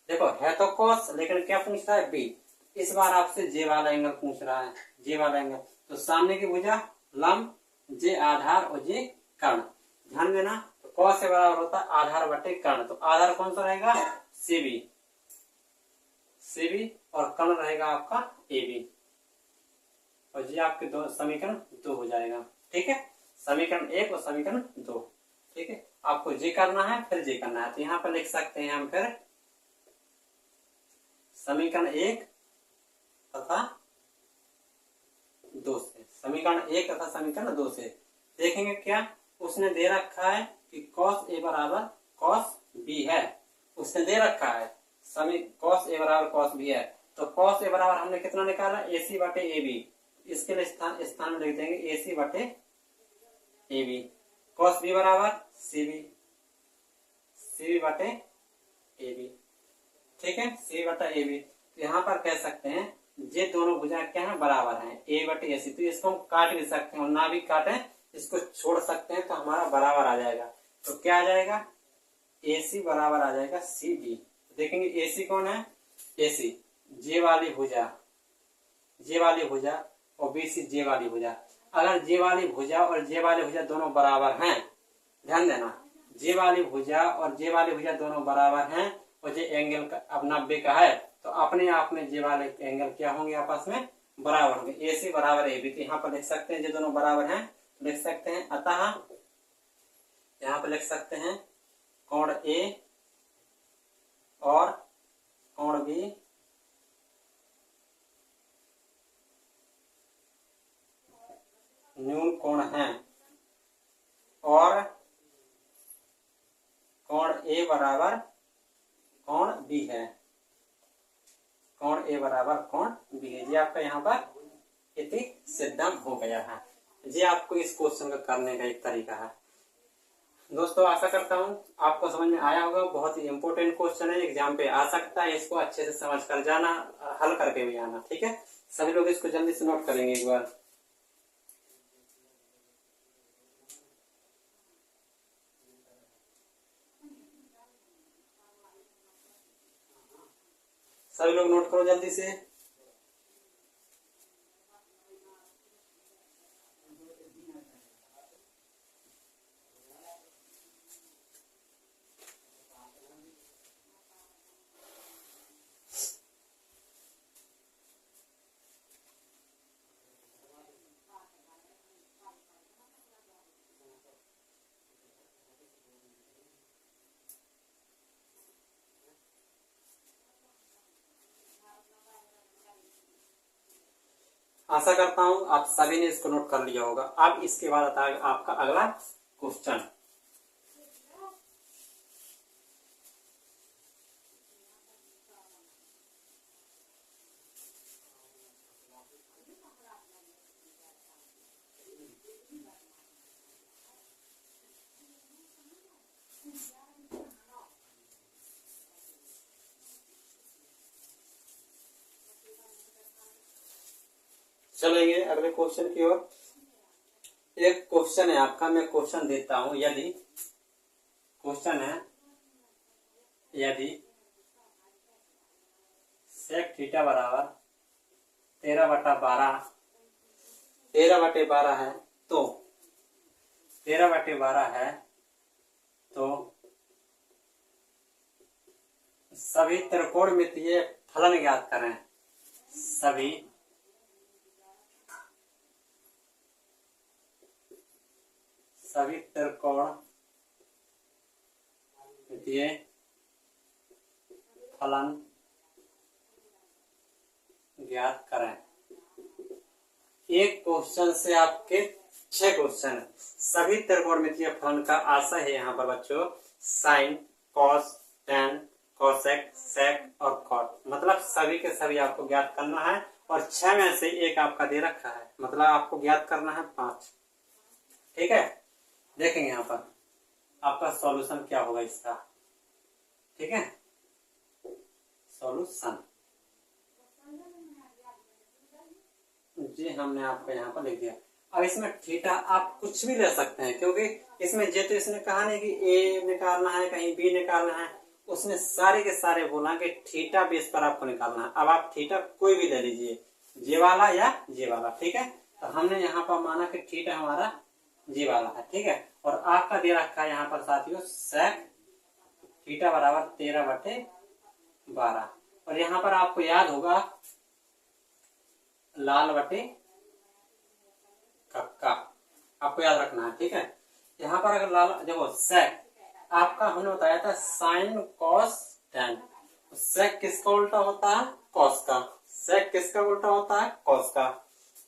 देखो है तो cos, लेकिन क्या पूछ रहा है, B। इस बार आपसे जे वाला एंगल पूछ रहा है, जे वाला एंगल, तो सामने की भुजा लंब, जे आधार और जे कर्ण। ध्यान देना, तो cos से बराबर होता है आधार बटे कर्ण। तो आधार कौन सा रहेगा, CB और कर्ण रहेगा आपका AB, और ये आपके दो समीकरण 2 हो जाएगा। ठीक है, समीकरण 1 और समीकरण 2। ठीक है, आपको जे करना है फिर जे करना है, तो यहाँ पर लिख सकते हैं हम फिर समीकरण 1 तथा 2 से, समीकरण 1 तथा समीकरण 2 से देखेंगे क्या उसने दे रखा है कि cos A बराबर cos B है, उसने दे रखा है cos A बराबर cos B है। तो cos A बराबर हमने कितना निकाला, AC बटे AB, इसके लिए स्थान में लिख देंगे AC बटे AB। cos B बराबर CB बटे AB। ठीक है, CB बटा AB। तो यहाँ पर कह सकते हैं ये दोनों भुजाएं क्या है, बराबर हैं, A बटे AC। तो इसको हम काट भी सकते हैं और ना भी काटें, इसको छोड़ सकते हैं, तो हमारा बराबर आ जाएगा। तो क्या आ जाएगा, AC बराबर आ जाएगा CB। देखेंगे AC कौन है, AC जे वाली भुजा और BC जे वाली भुजा। अगर जे वाली भुजा और जे वाली भुजा दोनों बराबर हैं, ध्यान देना, जे वाली भुजा और जे वाली भुजा दोनों बराबर हैं और जे एंगल का अब 90 का है, तो अपने आप में जे वाले एंगल क्या होंगे, आपस में बराबर होंगे। AC बराबर AB। तो यहाँ पर लिख सकते हैं जे दोनों बराबर हैं, तो लिख सकते हैं अतः यहाँ पर लिख सकते हैं कोण A और कोण B न्यून कोण हैं ए बराबर कोण बी है, कोण ए बराबर कोण बी है। ये आपका यहाँ पर इति सिद्धम हो गया है। ये आपको इस क्वेश्चन का करने का एक तरीका है। दोस्तों आशा करता हूँ आपको समझ में आया होगा। बहुत ही इंपॉर्टेंट क्वेश्चन है, एग्जाम पे आ सकता है। इसको अच्छे से समझ कर जाना, हल करके भी आना, ठीक है। सभी लोग इसको जल्दी से नोट करेंगे एक बार। सभी लोग नोट करो जल्दी से। आशा करता हूं आप सभी ने इसको नोट कर लिया होगा। अब इसके बाद आता है आपका अगला क्वेश्चन। चलेंगे अगले क्वेश्चन की ओर। एक क्वेश्चन है आपका, मैं क्वेश्चन देता हूं। यदि क्वेश्चन है, यदि सेक थीटा बराबर 13/12 13/12 है तो 13/12 है तो सभी त्रिकोणमितीय फलन ज्ञात करें। सभी त्रिकोणमितीय फलन ज्ञात करें। एक क्वेश्चन से आपके 6 क्वेश्चन है। सभी त्रिकोणमितीय फलन का आशय है यहाँ पर बच्चों साइन, कॉस, टेन, कोसेक, सेक और कॉट। मतलब सभी के सभी आपको ज्ञात करना है और 6 में से एक आपका दे रखा है, मतलब आपको ज्ञात करना है 5। ठीक है, देखेंगे यहाँ पर आपका सॉल्यूशन क्या होगा इसका। ठीक है, सॉल्यूशन जी हमने आपको यहाँ पर लिख दिया। अब इसमें थीटा आप कुछ भी ले सकते हैं, क्योंकि इसमें जे तो इसने कहा नहीं कि ए निकालना है, कहीं बी निकालना है। उसने सारे के सारे बोला कि थीटा बेस पर आपको निकालना है। अब आप थीटा कोई भी ले लीजिए, जे वाला या जे वाला। ठीक है, तो हमने यहाँ पर माना कि थीटा हमारा जे वाला है। ठीक है, और आपका दे रखा है यहाँ पर साथियों सेक थीटा बराबर 13/12। और यहाँ पर आपको याद होगा लाल बटे कक्का, आपको याद रखना है। ठीक है, यहाँ पर अगर लाल देखो सेक आपका हमने बताया था साइन कॉस टेन। सेक किसका उल्टा होता है? कॉस का। सेक किसका उल्टा होता है? कॉस का।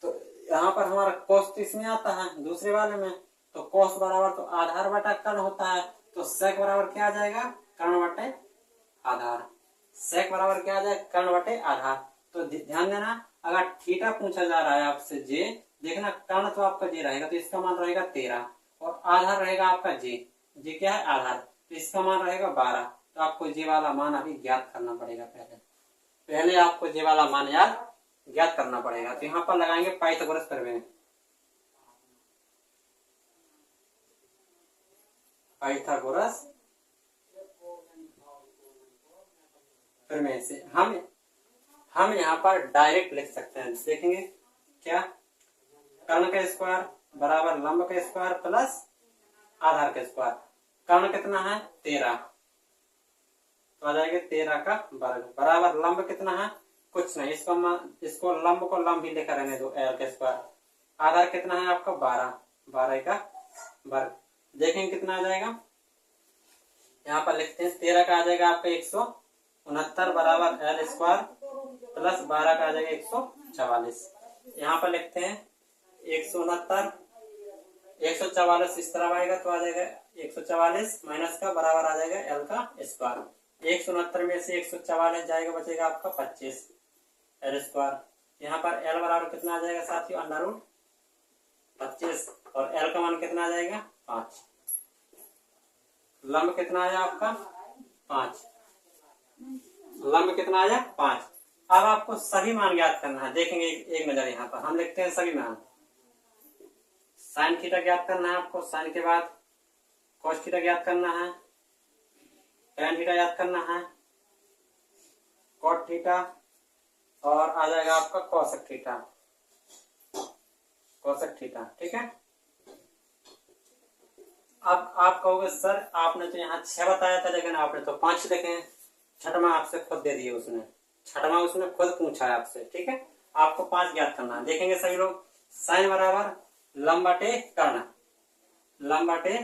तो यहाँ पर हमारा कॉस तो इसमें आता है दूसरे वाले में, तो कॉस बराबर तो आधार बटा कर्ण होता है। तो सेक बराबर क्या आ जाएगा? कर्ण बटे आधार। सेक बराबर क्या आ जाएगा? कर्ण बटे आधार। तो ध्यान देना, अगर थीटा पूछा जा रहा है आपसे जे, देखना कर्ण तो आपका जे रहेगा, तो इसका मान रहेगा 13 और आधार रहेगा आपका जे। जे क्या है? आधार। तो इसका मान रहेगा 12। तो आपको जे वाला मान अभी ज्ञात करना पड़ेगा। पहले आपको जे वाला मान याद ज्ञात करना पड़ेगा। तो यहाँ पर लगाएंगे पाइथागोरस प्रमेय। पाइथागोरस प्रमेय से हम यहाँ पर डायरेक्ट लिख सकते हैं। देखेंगे क्या? कर्ण का स्क्वायर बराबर लंब का स्क्वायर प्लस आधार का स्क्वायर। कर्ण कितना है? 13, तो आ जाएगा 13 का वर्ग बराबर लंब कितना है? कुछ नहीं, इसको लंब को लंब ही लेकर रहने दो, एल का स्क्वायर। आधार कितना है आपका? 12 का वर्ग। देखेंगे कितना आ जाएगा। यहाँ पर लिखते हैं 13 का आ जाएगा आपका 169 बराबर एल स्क्वायर प्लस 12 का आ जाएगा 144। यहाँ पर लिखते हैं 169 144 इस तरफ आएगा तो आ जाएगा 144 माइनस का बराबर आ जाएगा एल का स्क्वायर। 169 में से 144 जाएगा, बचेगा आपका 25 एल स्क्वायर। यहाँ पर एल बराबर कितना आ जाएगा साथियों, अंडर रूट 25 और एल का मान कितना आ जाएगा 5। लंब कितना आया आपका 5, लंब कितना आया 5। अब आपको सभी मान ज्ञात करना है। देखेंगे एक नजर यहाँ पर हम लिखते हैं सभी मान। साइन थीटा ज्ञात करना है आपको, साइन के बाद कॉस थीटा ज्ञात करना है, टैन थीटा ज्ञात करना है, कॉट थीटा और आ जाएगा आपका कोसेक थीटा, कोसेक थीटा। ठीक है। अब आप कहोगे सर आपने तो यहाँ 6 बताया था लेकिन आपने तो 5 लिखे। छठवां आपसे खुद दे दिए उसने, छठवां उसने खुद पूछा है आपसे। ठीक है, आपको 5 ज्ञात करना है। देखेंगे सभी लोग, साइन बराबर लंब बटे कर्ण, लंब बटे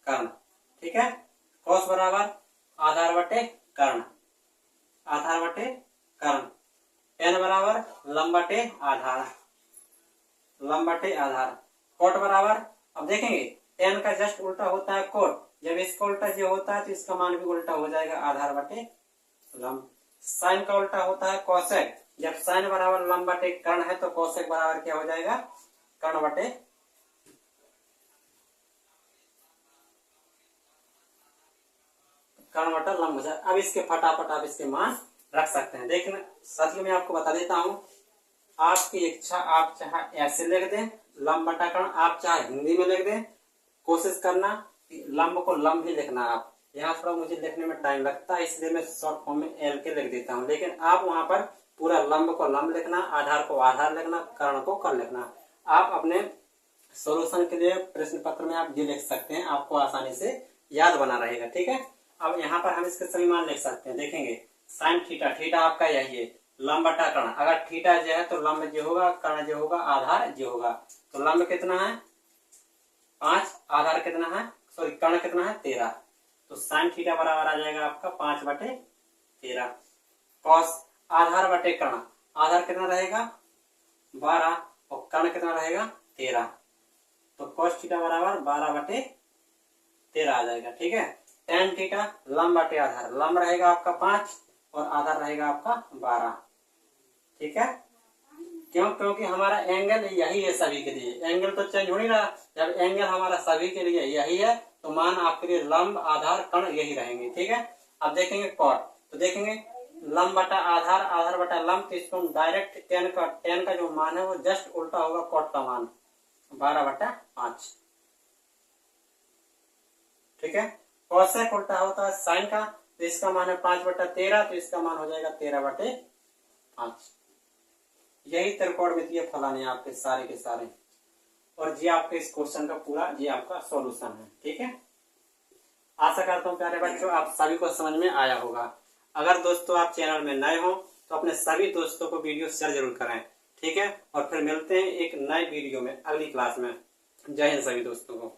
कर्ण। ठीक है, कॉस बराबर आधार बटे कर्ण, आधार बटे कर्ण। टेन बराबर लंब बटे आधार, लंब बटे आधार। कोट बराबर, अब देखेंगे टेन का जस्ट उल्टा होता है कोट, जब इसका उल्टा जो होता है तो इसका मान भी उल्टा हो जाएगा, आधार बटे लंब। साइन का उल्टा होता है कोसेक, जब साइन बराबर लंब बटे कर्ण है तो कोसेक बराबर क्या हो जाएगा, कर्ण बटे कर्ण बटा लंब हो जाए। अब इसके फटाफट आप इसके मान रख सकते हैं। देखना साथियों मैं आपको बता देता हूं, आपकी इच्छा, आप चाहे ऐसे लिख दें लंब बटा कर्ण, आप चाहे हिंदी में लिख दें। कोशिश करना लंब को लंब ही लिखना। आप यहाँ थोड़ा मुझे लिखने में टाइम लगता है इसलिए मैं शॉर्ट फॉर्म में एल के लिख देता हूँ, लेकिन आप वहां पर पूरा लंब को लंब लिखना, आधार को आधार लिखना, कर्ण को कर्ण लिखना। आप अपने सोल्यूशन के लिए प्रश्न पत्र में आप ये लिख सकते हैं, आपको आसानी से याद बना रहेगा। ठीक है, अब यहाँ पर हम इसके सभी मान लिख सकते हैं। देखेंगे साइन थीटा, थीटा आपका यही है, लंब बटा कर्ण। अगर थीटा जो है तो लंब जो होगा, कर्ण जो होगा, आधार जो होगा। तो लंब कितना है 5, आधार कितना है, सॉरी कर्ण कितना है 13। तो साइन थीटा बराबर आ जाएगा आपका 5 बटे 13। कॉस आधार बटे कर्ण, आधार कितना रहेगा 12 और कर्ण कितना रहेगा 13। तो कॉस थीटा बराबर 12 बटे 13 आ जाएगा। ठीक है, टेन थीटा लंब बटे आधार, लंब रहेगा आपका 5 और आधार रहेगा आपका 12। ठीक है, क्यों, क्योंकि हमारा एंगल यही है सभी के लिए, एंगल तो चेंज हो नहीं रहा। जब एंगल हमारा सभी के लिए यही है तो मान आपके लिए लंब आधार कर्ण यही रहेंगे। ठीक है, अब देखेंगे कॉट, तो देखेंगे लंब बटा आधार, आधार बटा लंब, तो इसको डायरेक्ट टेन का जो मान है वो जस्ट उल्टा होगा कॉट का मान, 12 बटा 5। ठीक है, कोसेक उल्टा होता है साइन का, तो इसका मान है 5 बटा 13, तो इसका मान हो जाएगा 13 बटे 5। यही त्रिकोणमितीय फलन है आपके सारे के सारे, और ये आपके इस क्वेश्चन का पूरा ये आपका सॉल्यूशन है। ठीक है, आशा करता हूँ प्यारे बच्चों आप सभी को समझ में आया होगा। अगर दोस्तों आप चैनल में नए हो तो अपने सभी दोस्तों को वीडियो शेयर जरूर करें। ठीक है, और फिर मिलते हैं एक नए वीडियो में अगली क्लास में। जय हिंद सभी दोस्तों को।